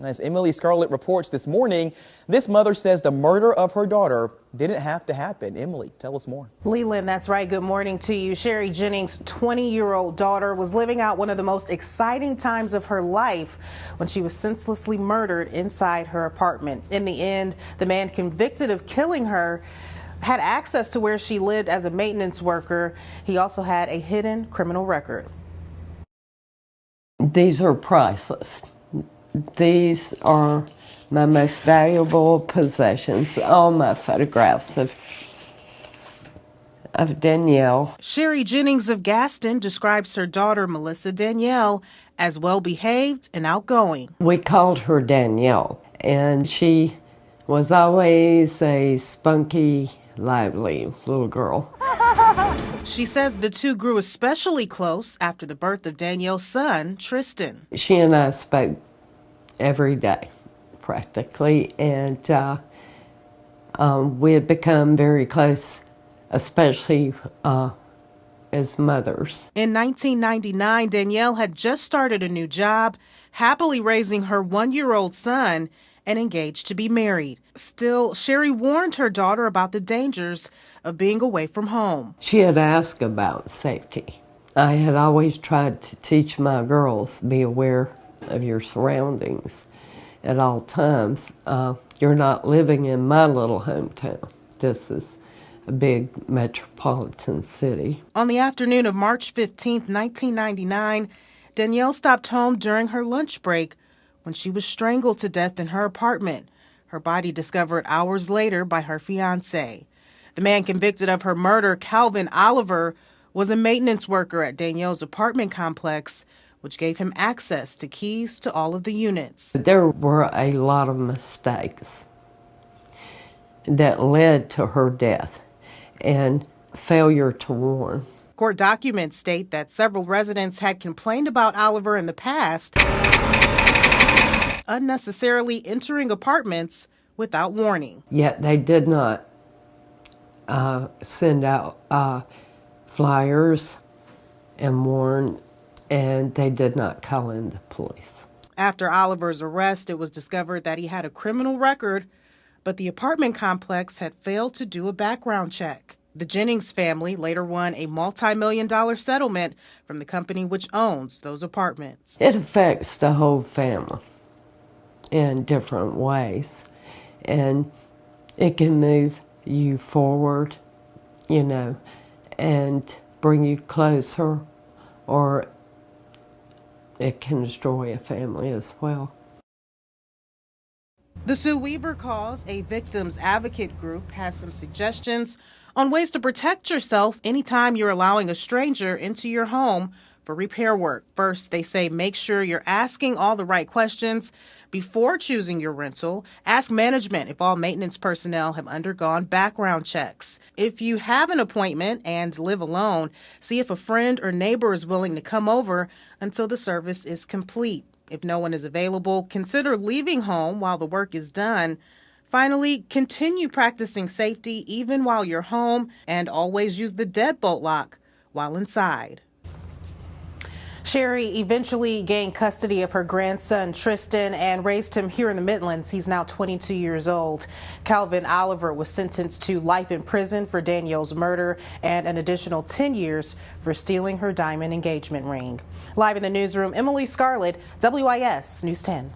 As Emily Scarlett reports this morning, this mother says the murder of her daughter didn't have to happen. Emily, tell us more. Leland, that's right. Good morning to you. Sherry Jennings' 20-year-old daughter was living out one of the most exciting times of her life when she was senselessly murdered inside her apartment. In the end, the man convicted of killing her had access to where she lived as a maintenance worker. He also had a hidden criminal record. These are priceless. These are my most valuable possessions, all my photographs of Danielle. Sherry Jennings of Gaston describes her daughter, Melissa Danielle, as well-behaved and outgoing. We called her Danielle, and she was always a spunky, lively little girl. She says the two grew especially close after the birth of Danielle's son, Tristan. She and I spoke every day, practically, and we had become very close, especially as mothers. In 1999, Danielle had just started a new job, happily raising her 1-year-old son and engaged to be married. Still, Sherry warned her daughter about the dangers of being away from home. She had asked about safety. I had always tried to teach my girls, be aware of your surroundings at all times. You're not living in my little hometown. This is a big metropolitan city. On the afternoon of March 15, 1999, Danielle stopped home during her lunch break when she was strangled to death in her apartment. Her body discovered hours later by her fiancé. The man convicted of her murder, Calvin Oliver, was a maintenance worker at Danielle's apartment complex, which gave him access to keys to all of the units. There were a lot of mistakes that led to her death and failure to warn. Court documents state that several residents had complained about Oliver in the past, unnecessarily entering apartments without warning. Yet they did not send out flyers and warn, and they did not call in the police. After Oliver's arrest, it was discovered that he had a criminal record, but the apartment complex had failed to do a background check. The Jennings family later won a multi-million-dollar settlement from the company which owns those apartments. It affects the whole family in different ways, and it can move you forward, and bring you closer, or it can destroy a family as well. The Sue Weaver Cause, a victims advocate group, has some suggestions on ways to protect yourself anytime you're allowing a stranger into your home for repair work. First, they say make sure you're asking all the right questions before choosing your rental. Ask management if all maintenance personnel have undergone background checks. If you have an appointment and live alone, see if a friend or neighbor is willing to come over until the service is complete. If no one is available, consider leaving home while the work is done. Finally, continue practicing safety even while you're home, and always use the deadbolt lock while inside. Sherry eventually gained custody of her grandson, Tristan, and raised him here in the Midlands. He's now 22 years old. Calvin Oliver was sentenced to life in prison for Danielle's murder and an additional 10 years for stealing her diamond engagement ring. Live in the newsroom, Emily Scarlett, WIS News 10.